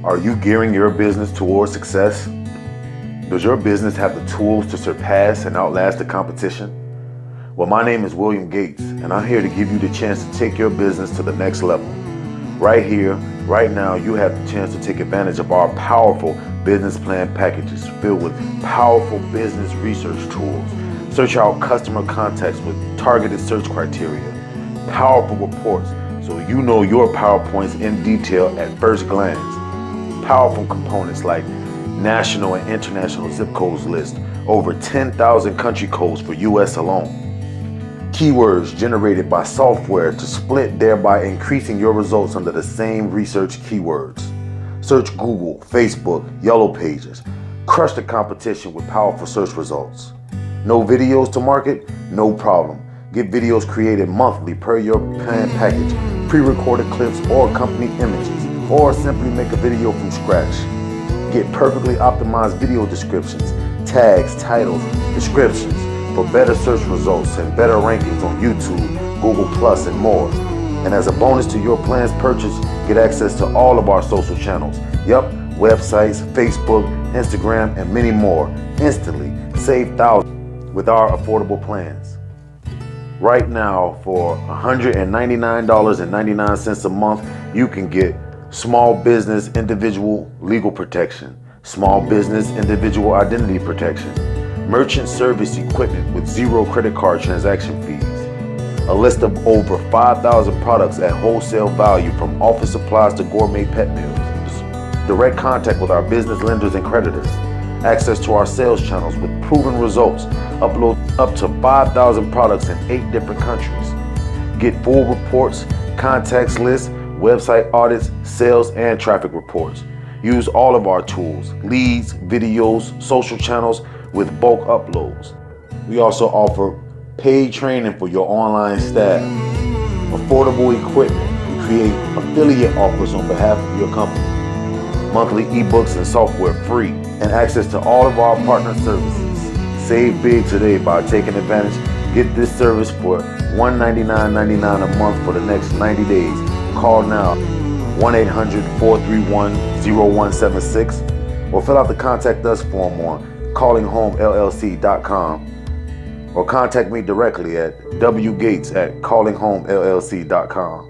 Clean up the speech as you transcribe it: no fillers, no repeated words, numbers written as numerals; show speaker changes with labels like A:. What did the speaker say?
A: Are you gearing your business towards success? Does your business have the tools to surpass and outlast the competition? Well, my name is William Gates, and I'm here to give you the chance to take your business to the next level. Right here, right now, you have the chance to take advantage of our powerful business plan packages filled with powerful business research tools. Search out customer contacts with targeted search criteria, powerful reports so you know your PowerPoints in detail at first glance, powerful components like national and international zip codes list, over 10,000 country codes for US alone. Keywords generated by software to split, thereby increasing your results under the same research keywords. Search Google, Facebook, Yellow Pages. Crush the competition with powerful search results. No videos to market? No problem. Get videos created monthly per your plan package, pre-recorded clips or company images, or simply make a video from scratch. Get perfectly optimized video descriptions, tags, titles, descriptions for better search results and better rankings on YouTube, Google+, and more. And as a bonus to your plan's purchase, get access to all of our social channels. Yep, websites, Facebook, Instagram, and many more. Instantly save thousands with our affordable plans. Right now, for $199.99 a month, you can get small business individual legal protection, small business individual identity protection, merchant service equipment with 0 credit card transaction fees, a list of over 5,000 products at wholesale value from office supplies to gourmet pet meals, direct contact with our business lenders and creditors, access to our sales channels with proven results, upload up to 5,000 products in 8 different countries, get full reports, contacts lists, website audits, sales, and traffic reports. Use all of our tools, leads, videos, social channels with bulk uploads. We also offer paid training for your online staff, affordable equipment. We create affiliate offers on behalf of your company, monthly ebooks and software free, and access to all of our partner services. Save big today by taking advantage. Get this service for $199.99 a month for the next 90 days. Call now, 1-800-431-0176, or fill out the Contact Us form on callingHomeLLC.com, or contact me directly at wgates@callingHomeLLC.com.